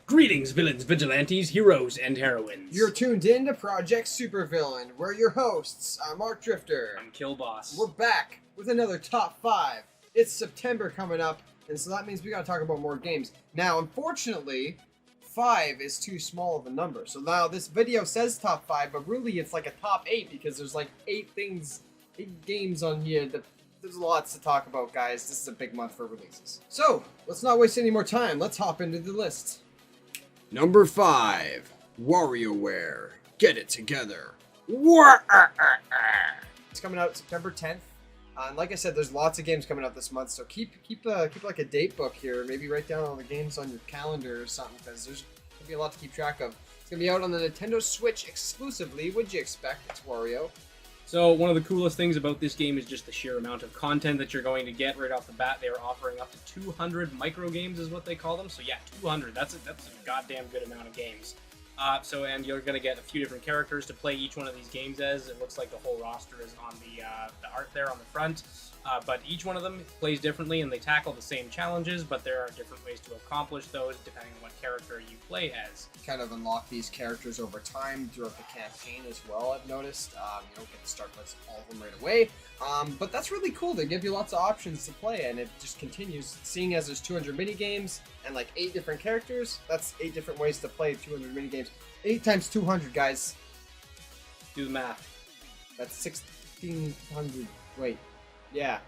Greetings, villains, vigilantes, heroes, and heroines. You're tuned in to Project SuperVillain. We're your hosts. I'm ArcDrifter. I'm Killboss. We're back with another top 5. It's September coming up, and so that means we gotta talk about more games. Now, unfortunately, 5 is too small of a number. So now this video says top 5, but really it's like a top 8 because there's like 8 games on here that there's lots to talk about, guys. This is a big month for releases. So, let's not waste any more time. Let's hop into the list. Number 5, WarioWare. Get it together. It's coming out September 10th. And like I said, there's lots of games coming out this month, so keep like a date book here. Maybe write down all the games on your calendar or something, because there's gonna be a lot to keep track of. It's gonna be out on the Nintendo Switch exclusively. What'd you expect? It's Wario. So one of the coolest things about this game is just the sheer amount of content that you're going to get right off the bat. They are offering up to 200 micro games is what they call them. So yeah, 200. That's a goddamn good amount of games. And you're going to get a few different characters to play each one of these games as. It looks like the whole roster is on the art there on the front. But each one of them plays differently, and they tackle the same challenges, but there are different ways to accomplish those depending on what character you play as. You kind of unlock these characters over time throughout the campaign as well, I've noticed. You don't get to start with all of them right away. But that's really cool. They give you lots of options to play, and it just continues. Seeing as there's 200 mini-games and like 8 different characters, that's 8 different ways to play 200 mini-games. 8 times 200, guys. Do the math. That's 1,600. Wait. Yeah.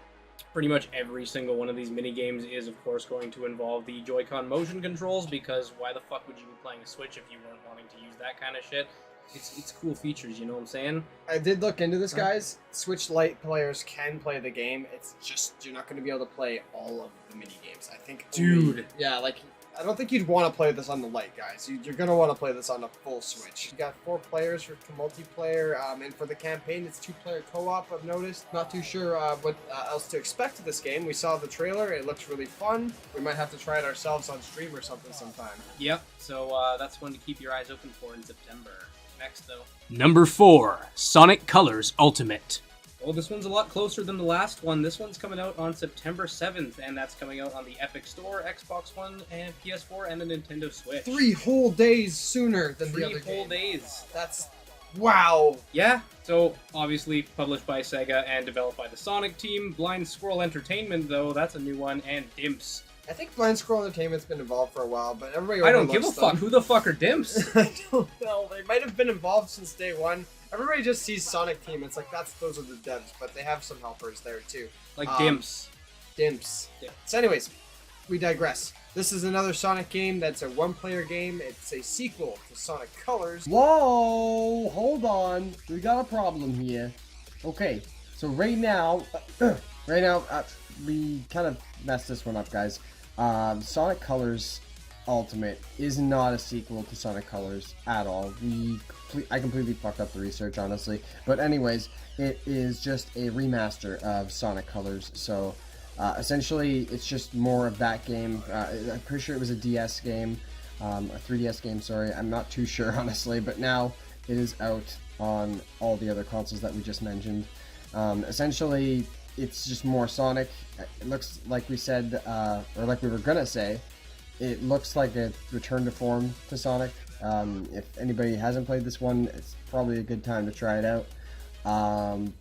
Pretty much every single one of these mini-games is, of course, going to involve the Joy-Con motion controls, because why the fuck would you be playing a Switch if you weren't wanting to use that kind of shit? It's cool features, you know what I'm saying? I did look into this, guys. Switch Lite players can play the game. It's just you're not going to be able to play all of the mini-games. I think... Dude! Yeah, like... I don't think you'd want to play this on the Lite, guys. You're going to want to play this on a full Switch. You got 4 players for multiplayer, and for the campaign, it's 2-player co-op, I've noticed. Not too sure what else to expect of this game. We saw the trailer. It looks really fun. We might have to try it ourselves on stream or something sometime. Yep, so that's one to keep your eyes open for in September. Next, though. Number 4, Sonic Colors Ultimate. Well, this one's a lot closer than the last one. This one's coming out on September 7th, and that's coming out on the Epic Store, Xbox One, and PS4, and the Nintendo Switch. 3 whole days sooner than the other game. 3 whole days. That's... wow! Yeah, so obviously published by Sega and developed by the Sonic team. Blind Squirrel Entertainment, though, that's a new one, and Dimps. I think Blind Squirrel Entertainment's been involved for a while, but everybody I don't give a fuck. Who the fuck are Dimps? I don't know. They might have been involved since day one. Everybody just sees Sonic Team. It's like, those are the devs, but they have some helpers there, too. Like Dimps. Dimps. Yeah. So anyways, we digress. This is another Sonic game that's a one-player game. It's a sequel to Sonic Colors. Whoa! Hold on. We got a problem here. Okay, so right now, we kind of messed this one up, guys. Sonic Colors Ultimate is not a sequel to Sonic Colors at all. I completely fucked up the research, honestly. But anyways, it is just a remaster of Sonic Colors. So essentially, it's just more of that game. I'm pretty sure it was a DS game, a 3DS game. Sorry, I'm not too sure, honestly. But now it is out on all the other consoles that we just mentioned. Essentially, it's just more Sonic. It looks like we said, or like we were gonna say. It looks like a return to form to Sonic. If anybody hasn't played this one, it's probably a good time to try it out.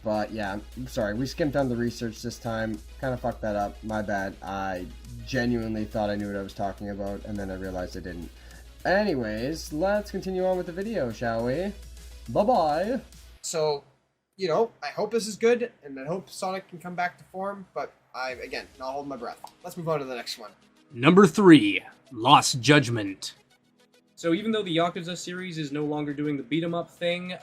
But yeah, I'm sorry, we skimped on the research this time. Kind of fucked that up, my bad. I genuinely thought I knew what I was talking about, and then I realized I didn't. Anyways, let's continue on with the video, shall we? Bye-bye! So, you know, I hope this is good, and I hope Sonic can come back to form, but again, not holding my breath. Let's move on to the next one. Number 3, Lost Judgment. So even though the Yakuza series is no longer doing the beat-em-up thing,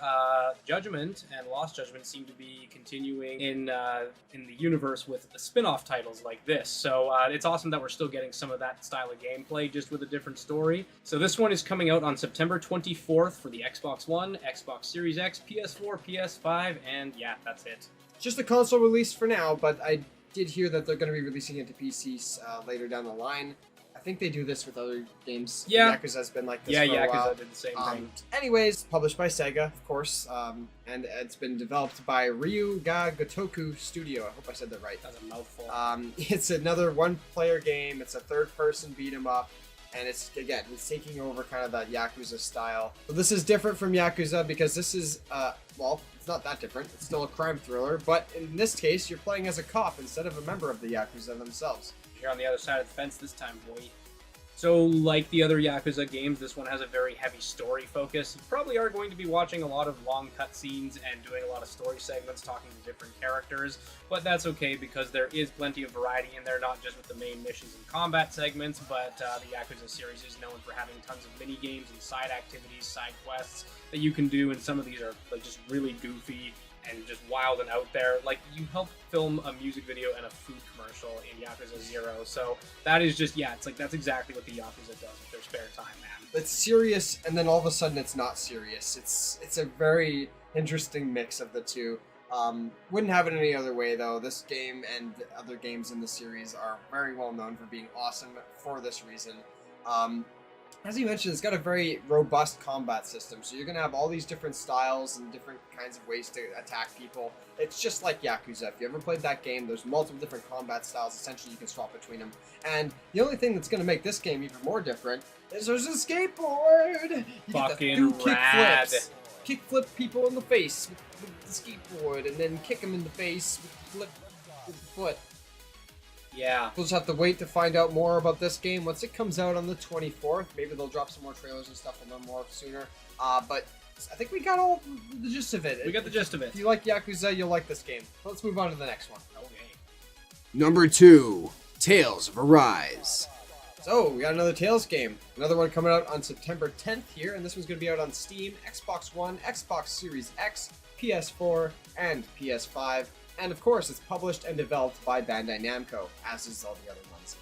Judgment and Lost Judgment seem to be continuing in the universe with the spin-off titles like this. So it's awesome that we're still getting some of that style of gameplay, just with a different story. So this one is coming out on September 24th for the Xbox One, Xbox Series X, PS4, PS5, and yeah, that's it. Just a console release for now, but I did hear that they're going to be releasing it to PCs later down the line. I think they do this with other games. Yeah. Yakuza's been like this Yeah, for a while. Yakuza did the same thing. Anyways, published by Sega, of course, and it's been developed by Ryuga Gotoku Studio. I hope I said that right. That's a mouthful. It's another one-player game. It's a third-person beat 'em up, and it's taking over kind of that Yakuza style. So this is different from Yakuza because this is, well, it's not that different. It's still a crime thriller, but in this case, you're playing as a cop instead of a member of the Yakuza themselves. You're on the other side of the fence this time, boy. So, like the other Yakuza games, this one has a very heavy story focus. You probably are going to be watching a lot of long cutscenes and doing a lot of story segments, talking to different characters, but that's okay because there is plenty of variety in there, not just with the main missions and combat segments, but the Yakuza series is known for having tons of mini-games and side activities, side quests that you can do, and some of these are like just really goofy and just wild and out there. Like, you help film a music video and a food commercial in Yakuza 0, so that is just, yeah, it's like, that's exactly what the Yakuza does with their spare time, man. It's serious, and then all of a sudden it's not serious. It's a very interesting mix of the two. Wouldn't have it any other way, though. This game and other games in the series are very well known for being awesome for this reason. As you mentioned, it's got a very robust combat system, so you're going to have all these different styles and different kinds of ways to attack people. It's just like Yakuza. If you ever played that game, there's multiple different combat styles. Essentially, you can swap between them. And the only thing that's going to make this game even more different is there's a skateboard! You Fucking rad! Kickflip people in the face with the skateboard, and then kick them in the face with the foot. Yeah. We'll just have to wait to find out more about this game once it comes out on the 24th. Maybe they'll drop some more trailers and stuff. We'll know more sooner. But I think we got all the gist of it. We got the gist of it. If you like Yakuza, you'll like this game. Let's move on to the next one. Okay. Number 2, Tales of Arise. So, we got another Tales game. Another one coming out on September 10th here, and this one's going to be out on Steam, Xbox One, Xbox Series X, PS4, and PS5. And of course, it's published and developed by Bandai Namco, as is all the other ones.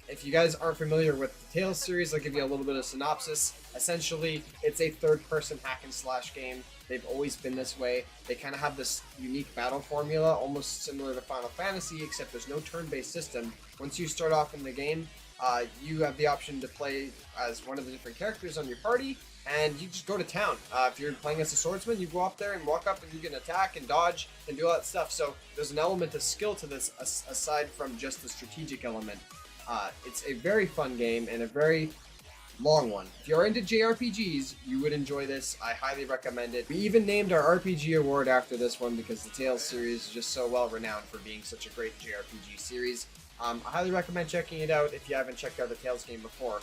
If you guys aren't familiar with the Tales series, I'll give you a little bit of synopsis. Essentially, it's a third-person hack-and-slash game. They've always been this way. They kind of have this unique battle formula, almost similar to Final Fantasy, except there's no turn-based system. Once you start off in the game, you have the option to play as one of the different characters on your party, and you just go to town. If you're playing as a swordsman, you go up there and walk up and you can attack and dodge and do all that stuff. So there's an element of skill to this aside from just the strategic element. It's a very fun game and a very long one. If you're into JRPGs, you would enjoy this. I highly recommend it. We even named our RPG award after this one because the Tales series is just so well renowned for being such a great JRPG series. I highly recommend checking it out if you haven't checked out the Tales game before.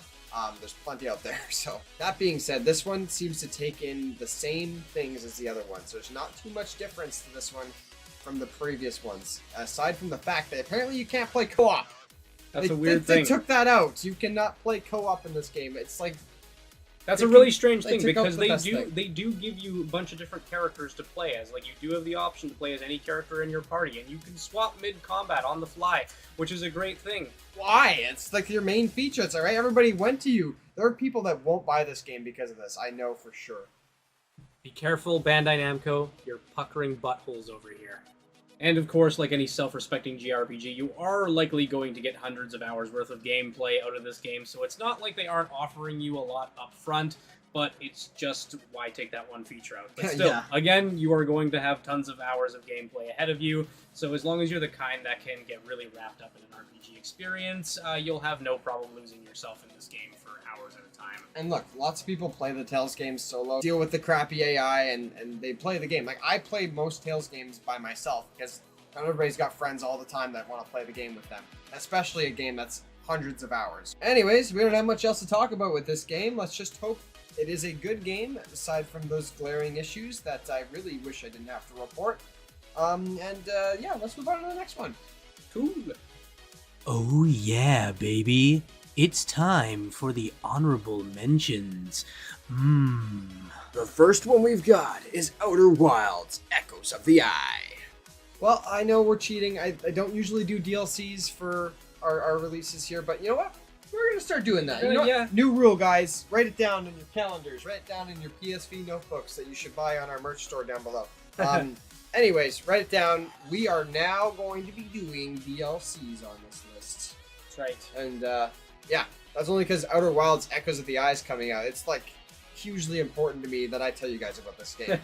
There's plenty out there. So that being said, this one seems to take in the same things as the other ones. There's not too much difference to this one from the previous ones, aside from the fact that apparently you can't play co-op. That's a weird thing. They took that out. You cannot play co-op in this game. It's like that's a really strange thing took out because the they do give you a bunch of different characters to play as. Like, you do have the option to play as any character in your party, and you can swap mid-combat on the fly, which is a great thing. Why? It's like your main feature. It's alright. Everybody went to you. There are people that won't buy this game because of this. I know for sure. Be careful, Bandai Namco. You're puckering buttholes over here. And of course, like any self-respecting JRPG, you are likely going to get hundreds of hours worth of gameplay out of this game, so it's not like they aren't offering you a lot up front, but it's just why take that one feature out. But still, Yeah. Again, you are going to have tons of hours of gameplay ahead of you, so as long as you're the kind that can get really wrapped up in an RPG experience, you'll have no problem losing yourself in this game for hours at a time. And look, lots of people play the Tales games solo, deal with the crappy AI, and they play the game. Like, I play most Tales games by myself, because not everybody's got friends all the time that want to play the game with them. Especially a game that's hundreds of hours. Anyways, we don't have much else to talk about with this game. Let's just hope it is a good game, aside from those glaring issues that I really wish I didn't have to report. Yeah, let's move on to the next one. Cool. Oh yeah, baby. It's time for the honorable mentions. The first one we've got is Outer Wilds, Echoes of the Eye. Well, I know we're cheating. I don't usually do DLCs for our releases here, but you know what? We're going to start doing that. You know what? Yeah. New rule, guys. Write it down in your calendars. Write it down in your PSV notebooks that you should buy on our merch store down below. Anyways, write it down. We are now going to be doing DLCs on this list. That's right. And Yeah, that's only because Outer Wilds Echoes of the Eye is coming out. It's like hugely important to me that I tell you guys about this game.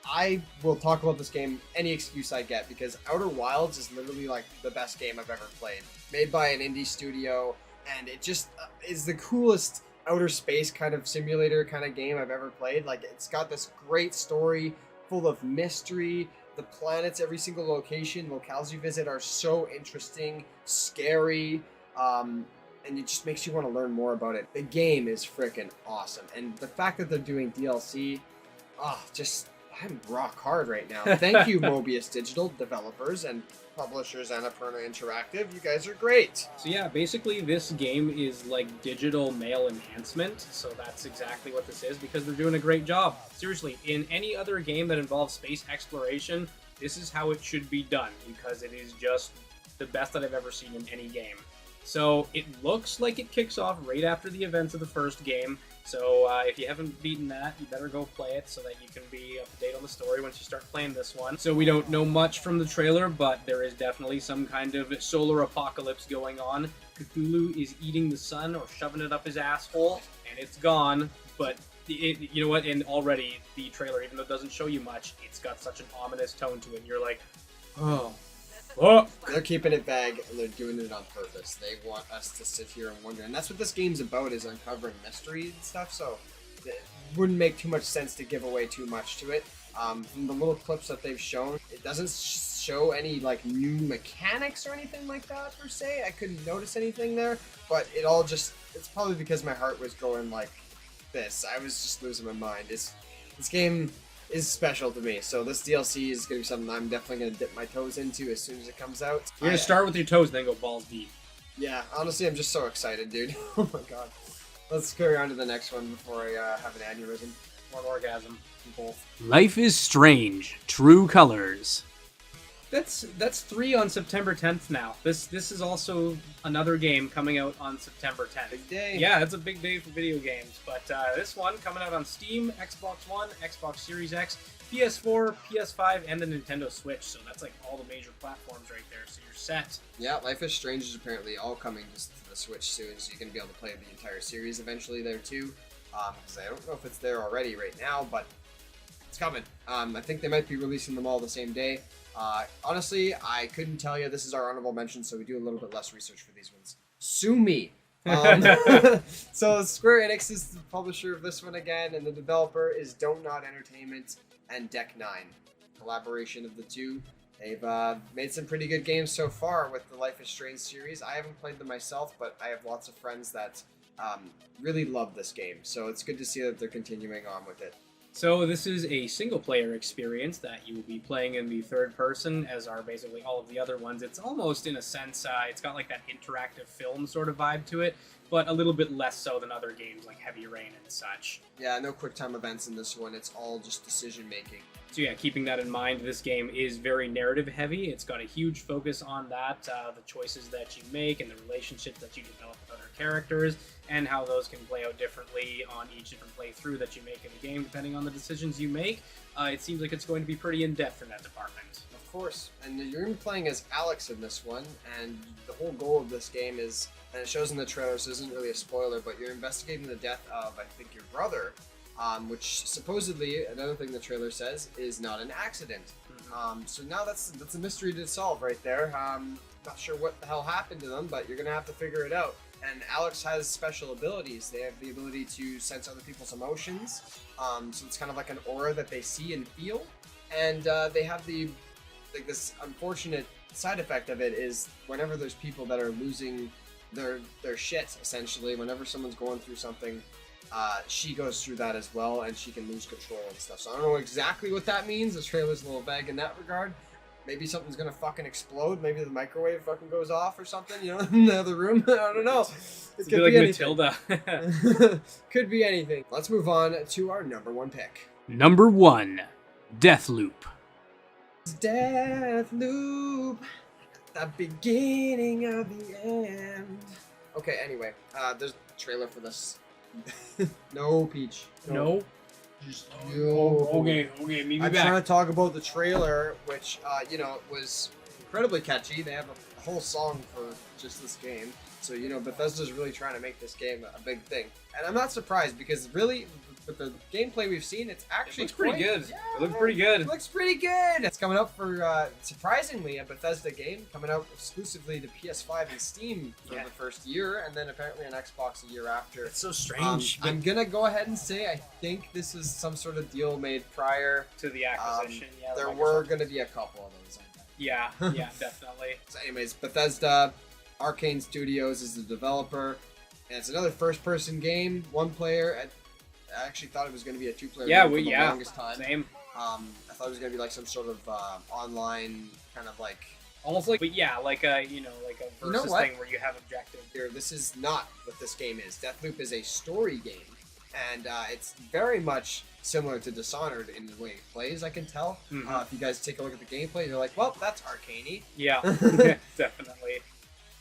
I will talk about this game any excuse I get because Outer Wilds is literally like the best game I've ever played. Made by an indie studio, and it just is the coolest outer space kind of simulator kind of game I've ever played. Like, it's got this great story full of mystery. The planets, every single location, locales you visit are so interesting, scary, and it just makes you want to learn more about it. The game is freaking awesome, and the fact that they're doing DLC, I'm rock hard right now. Thank you, Mobius Digital developers and publishers, Annapurna Interactive. You guys are great. So yeah, basically this game is like digital mail enhancement, so that's exactly what this is because they're doing a great job. Seriously, in any other game that involves space exploration, this is how it should be done because it is just the best that I've ever seen in any game. So it looks like it kicks off right after the events of the first game. So if you haven't beaten that, you better go play it so that you can be up to date on the story once you start playing this one. So we don't know much from the trailer, but there is definitely some kind of solar apocalypse going on. Cthulhu is eating the sun or shoving it up his asshole, and it's gone. But you know what? And already the trailer, even though it doesn't show you much, it's got such an ominous tone to it. And you're like, oh. Oh. They're keeping it vague, and they're doing it on purpose. They want us to sit here and wonder, and that's what this game's about, is uncovering mystery and stuff, so it wouldn't make too much sense to give away too much to it. From the little clips that they've shown, it doesn't show any, like, new mechanics or anything like that, per se. I couldn't notice anything there, but it all just, it's probably because my heart was going like this. I was just losing my mind. This game is special to me, so this DLC is going to be something I'm definitely going to dip my toes into as soon as it comes out. You're going to start with your toes and then go balls deep. Yeah, honestly, I'm just so excited, dude. Oh my god. Let's carry on to the next one before I have an aneurysm. Or an orgasm. Both. Life is Strange, True Colors. That's 3 on September 10th now. This is also another game coming out on September 10th. Big day. Yeah, it's a big day for video games. But this one coming out on Steam, Xbox One, Xbox Series X, PS4, PS5, and the Nintendo Switch. So that's like all the major platforms right there. So you're set. Yeah, Life is Strange is apparently all coming just to the Switch soon, so you're going to be able to play the entire series eventually there too. Because I don't know if it's there already right now, but it's coming. I think they might be releasing them all the same day. Honestly, I couldn't tell you. This is our honorable mention, so we do a little bit less research for these ones. Sue me. So Square Enix is the publisher of this one again, and the developer is Don't Nod Entertainment and Deck 9. Collaboration of the two. They've made some pretty good games so far with the Life is Strange series. I haven't played them myself, but I have lots of friends that really love this game, so it's good to see that they're continuing on with it. So this is a single-player experience that you will be playing in the third person, as are basically all of the other ones. It's almost, in a sense, it's got like that interactive film sort of vibe to it, but a little bit less so than other games like Heavy Rain and such. Yeah, no quick time events in this one. It's all just decision-making. So yeah, keeping that in mind, this game is very narrative-heavy. It's got a huge focus on that, the choices that you make and the relationships that you develop with other characters, and how those can play out differently on each different playthrough that you make in the game, depending on the decisions you make. It seems like it's going to be pretty in-depth in that department. Of course, and you're going to be playing as Alex in this one, and the whole goal of this game is, and it shows in the trailer, so this isn't really a spoiler, but you're investigating the death of, I think, your brother, which supposedly, another thing the trailer says, is not an accident. So now that's a mystery to solve right there. Not sure what the hell happened to them, but you're going to have to figure it out. And Alex has special abilities. They have the ability to sense other people's emotions, so it's kind of like an aura that they see and feel. And they have this unfortunate side effect of it is whenever there's people that are losing their shit, essentially, whenever someone's going through something, she goes through that as well, and she can lose control and stuff. So I don't know exactly what that means. The trailer's a little vague in that regard. Maybe something's gonna fucking explode. Maybe the microwave fucking goes off or something, you know, in the other room. I don't know. It could be like Matilda. Could be anything. Let's move on to our number one pick. Number 1, Deathloop. Deathloop, the beginning of the end. Okay, anyway, there's a trailer for this. No, Peach. No. Just Okay, maybe I'm back. trying to talk about the trailer, which, was incredibly catchy. They have whole song for just this game. So, you know, Bethesda's really trying to make this game a big thing. And I'm not surprised because really, with the gameplay we've seen, it's actually looks pretty good. Yeah, It looks pretty good. It looks pretty good. It's coming up for, surprisingly, a Bethesda game coming out exclusively to PS5 and Steam for the first year, and then apparently on Xbox a year after. It's so strange. I'm gonna go ahead and say I think this is some sort of deal made prior to the acquisition. Yeah, there were gonna be a couple of those. Yeah, yeah, definitely. So anyways, Bethesda, Arcane Studios is the developer, and it's another first-person game, one player. I actually thought it was going to be a two-player game for the longest time. Same. I thought it was going to be like some sort of online kind of like... Almost like, but yeah, like a, you know, like a versus thing where you have objectives. Here, this is not what this game is. Deathloop is a story game, and it's very much similar to Dishonored in the way it plays, I can tell. If you guys take a look at the gameplay, you're like, well, that's arcane-y. Yeah, definitely.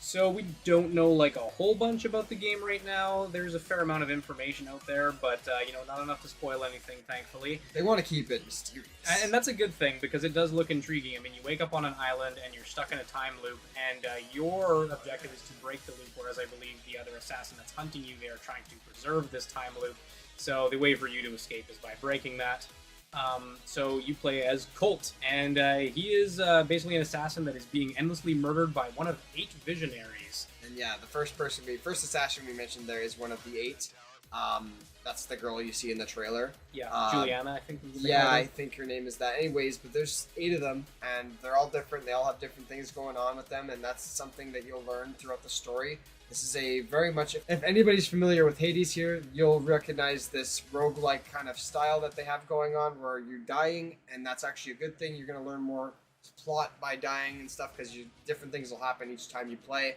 So we don't know like a whole bunch about the game right now. There's a fair amount of information out there, but you know, not enough to spoil anything, thankfully. They want to keep it mysterious. And that's a good thing, because it does look intriguing. I mean, you wake up on an island and you're stuck in a time loop, and your objective is to break the loop, whereas I believe the other assassin that's hunting you, they are trying to preserve this time loop. So the way for you to escape is by breaking that. So you play as Colt, and he is basically an assassin that is being endlessly murdered by one of 8 visionaries. And yeah, the first assassin we mentioned there is one of the 8. That's the girl you see in the trailer. Yeah, Juliana, I think. I think her name is that. Anyways, but there's 8 of them, and they're all different. They all have different things going on with them, and that's something that you'll learn throughout the story. This is a very much, if anybody's familiar with Hades here, you'll recognize this roguelike kind of style that they have going on where you're dying, and that's actually a good thing. You're going to learn more plot by dying and stuff because different things will happen each time you play.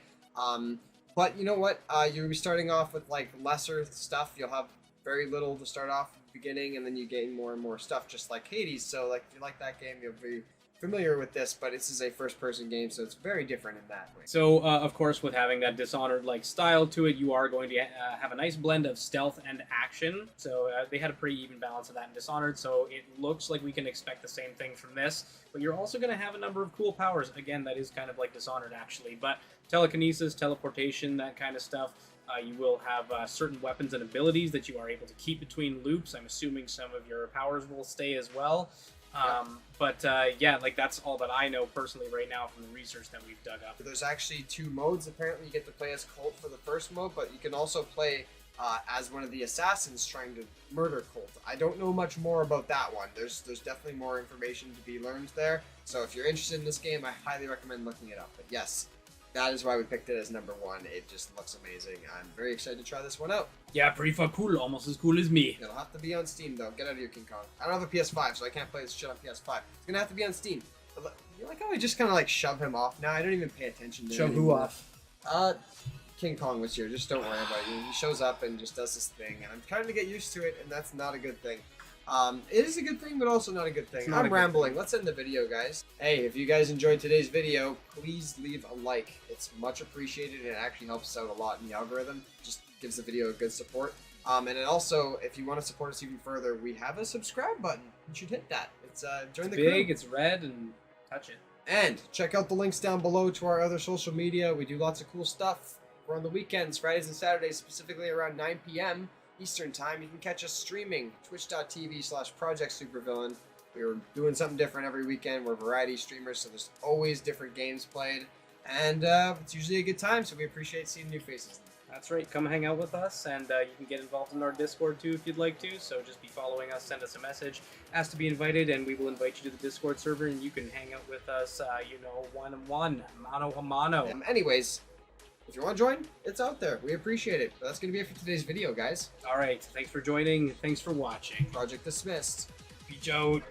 But you know what? You'll be starting off with like lesser stuff. You'll have very little to start off at the beginning, and then you gain more and more stuff just like Hades. So like if you like that game, you'll be familiar with this, but this is a first-person game, so it's very different in that way. So, of course, with having that Dishonored-like style to it, you are going to have a nice blend of stealth and action. So they had a pretty even balance of that in Dishonored, so it looks like we can expect the same thing from this. But you're also going to have a number of cool powers. Again, that is kind of like Dishonored, actually. But telekinesis, teleportation, that kind of stuff. You will have certain weapons and abilities that you are able to keep between loops. I'm assuming some of your powers will stay as well. But yeah, like that's all that I know personally right now from the research that we've dug up. There's actually 2 modes. Apparently, you get to play as Colt for the first mode, but you can also play as one of the assassins trying to murder Colt. I don't know much more about that one. There's definitely more information to be learned there. So if you're interested in this game, I highly recommend looking it up. But yes, that is why we picked it as number 1. It just looks amazing. I'm very excited to try this one out. Yeah, pretty fucking cool. Almost as cool as me. It'll have to be on Steam, though. Get out of here, King Kong. I don't have a PS5, so I can't play this shit on PS5. It's gonna have to be on Steam. But you like how we just kind of like shove him off now? I don't even pay attention to him anymore. King Kong was here. Just don't worry about it. He shows up and just does this thing, and I'm trying to get used to it, and that's not a good thing. It is a good thing, but also not a good thing. I'm rambling. Let's end the video, guys. Hey, if you guys enjoyed today's video, please leave a like. It's much appreciated, and it actually helps us out a lot in the algorithm. Just gives the video a good support. And then also, if you want to support us even further, we have a subscribe button. You should hit that. It's join the big, crew. it's red, and touch it. And check out the links down below to our other social media. We do lots of cool stuff. We're on the weekends, Fridays and Saturdays, specifically around 9 p.m. Eastern Time. You can catch us streaming, twitch.tv/ProjectSuperVillain. We're doing something different every weekend. We're variety streamers, so there's always different games played. And it's usually a good time, so we appreciate seeing new faces. That's right. Come hang out with us, and you can get involved in our Discord too if you'd like to. So just be following us, send us a message, ask to be invited, and we will invite you to the Discord server, and you can hang out with us, you know, one-on-one, mano-a-mano. Anyways, if you want to join, it's out there. We appreciate it. But that's going to be it for today's video, guys. All right. Thanks for joining. Thanks for watching. Project dismissed. Peace out.